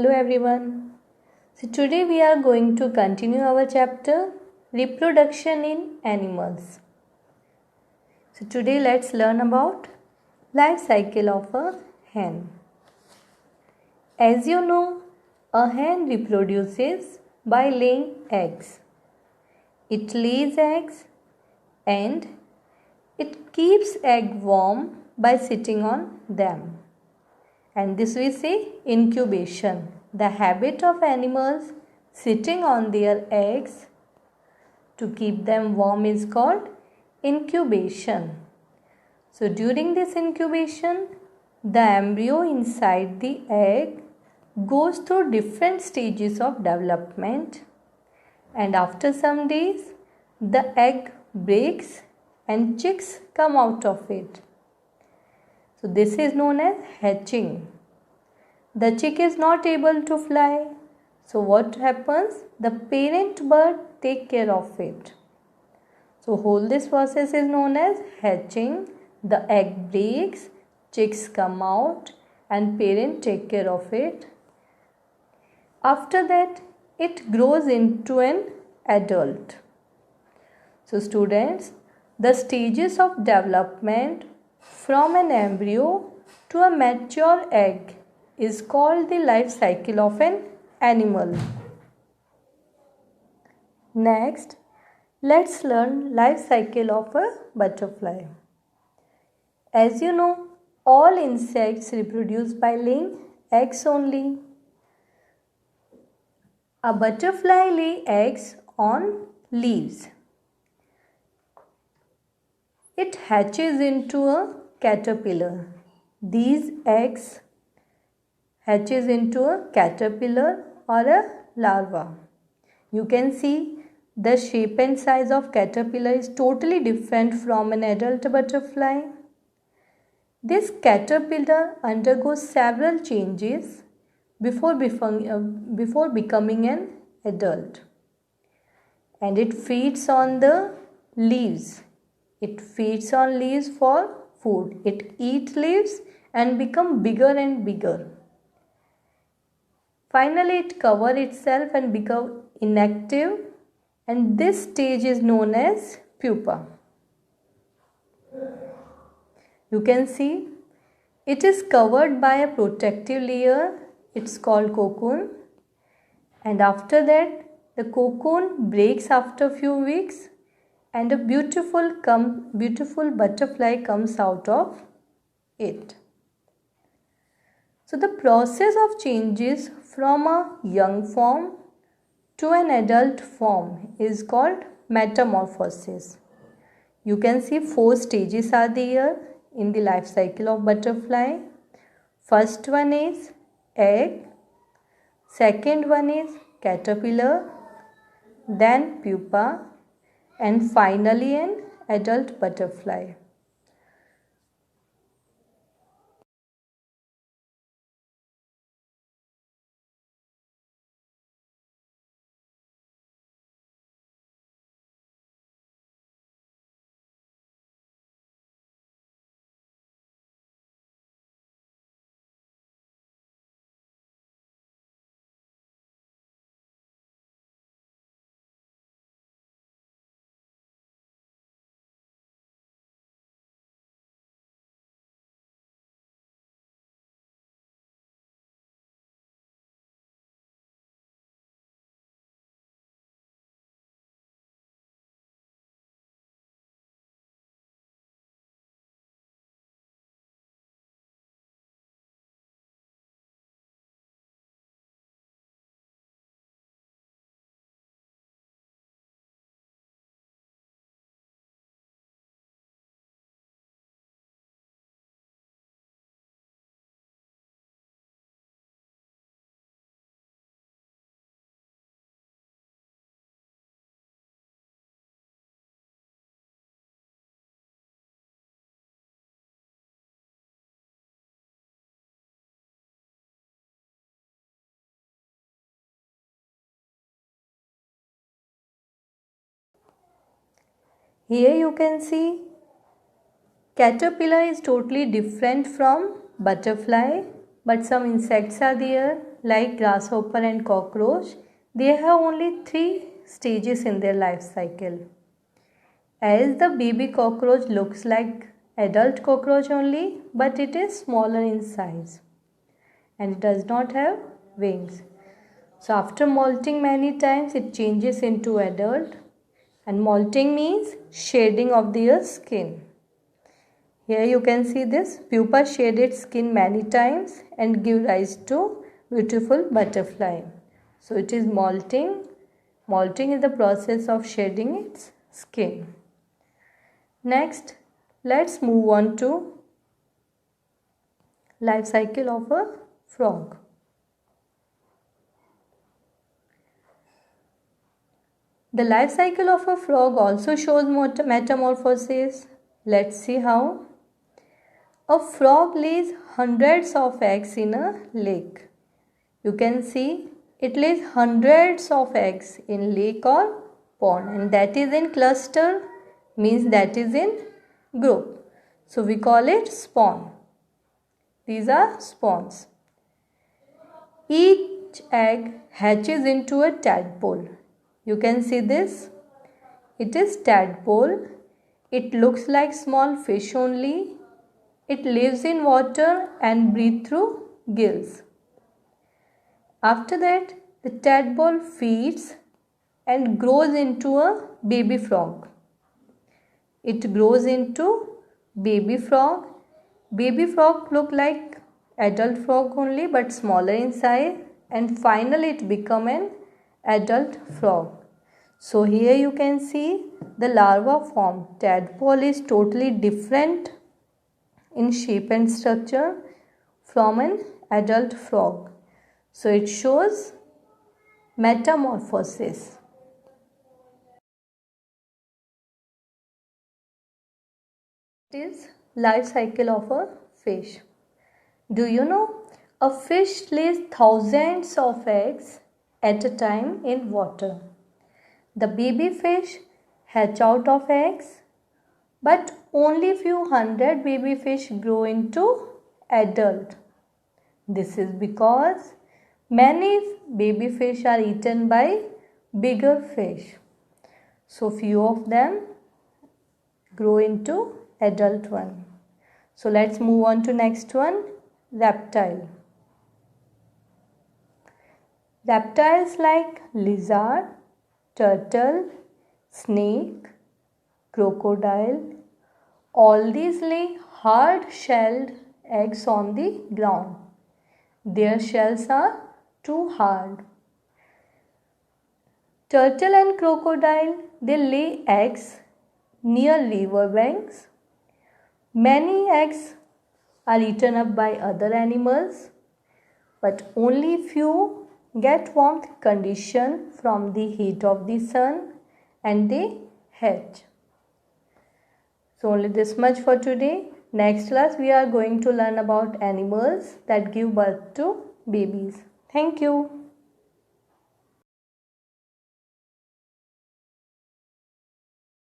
Hello everyone. So today we are going to continue our chapter Reproduction in Animals. So today let's learn about life cycle of a hen. As you know, a hen reproduces by laying eggs. It lays eggs and it keeps egg warm by sitting on them. And this we say incubation. The habit of animals sitting on their eggs to keep them warm is called incubation. So during this incubation, the embryo inside the egg goes through different stages of development, and after some days the egg breaks and chicks come out of it. So this is known as hatching. The chick is not able to fly. So what happens? The parent bird take care of it. So whole this process is known as hatching. The egg breaks, chicks come out and parent take care of it. After that it grows into an adult. So students, the stages of development from an embryo to a mature egg is called the life cycle of an animal. Next, let's learn life cycle of a butterfly. As you know, all insects reproduce by laying eggs only. A butterfly lays eggs on leaves. It hatches into a caterpillar. These eggs hatches into a caterpillar or a larva. You can see the shape and size of caterpillar is totally different from an adult butterfly. This caterpillar undergoes several changes before becoming an adult, and it feeds on the leaves. It feeds on leaves for food. It eats leaves and become bigger and bigger. Finally, it covers itself and become inactive, and this stage is known as pupa. You can see it is covered by a protective layer. It's called cocoon, and after that the cocoon breaks after a few weeks and a beautiful butterfly comes out of it. So the process of changes from a young form to an adult form is called metamorphosis. You can see 4 stages are there in the life cycle of butterfly. First one is egg, second one is caterpillar, then pupa, and finally an adult butterfly. Here you can see caterpillar is totally different from butterfly, but some insects are there. like grasshopper and cockroach, they have only 3 stages in their life cycle. As the baby cockroach looks like adult cockroach only, but it is smaller in size and it does not have wings. So after molting many times, it changes into adult, and molting means shading of their skin. Here you can see this pupa shed its skin many times and give rise to beautiful butterfly. So it is molting. Molting is the process of shedding its skin. Next, let's move on to life cycle of a frog. The life cycle of a frog also shows metamorphosis. Let's see how. A frog lays hundreds of eggs in a lake. You can see it lays hundreds of eggs in lake or pond, and that is in cluster, means that is in group. So we call it spawn. These are spawns. Each egg hatches into a tadpole. You can see this. It is tadpole. It looks like small fish only. It lives in water and breathes through gills. After that, the tadpole feeds and grows into a baby frog. It grows into baby frog. Baby frog look like adult frog only but smaller in size, and finally it become an adult frog. So here you can see the larva form. Tadpole is totally different in shape and structure from an adult frog. So it shows metamorphosis. It is life cycle of a fish. Do you know a fish lays thousands of eggs at a time in water. The baby fish hatch out of eggs, but only few hundred baby fish grow into adult. This is because many baby fish are eaten by bigger fish. So few of them grow into adult one. So let's move on to next one, reptile. Reptiles like lizard, turtle, snake, crocodile, all these lay hard-shelled eggs on the ground. Their shells are too hard. Turtle and crocodile, they lay eggs near river banks. Many eggs are eaten up by other animals, but only few get warmth condition from the heat of the sun and they hatch. So only this much for today. Next class we are going to learn about animals that give birth to babies. Thank you.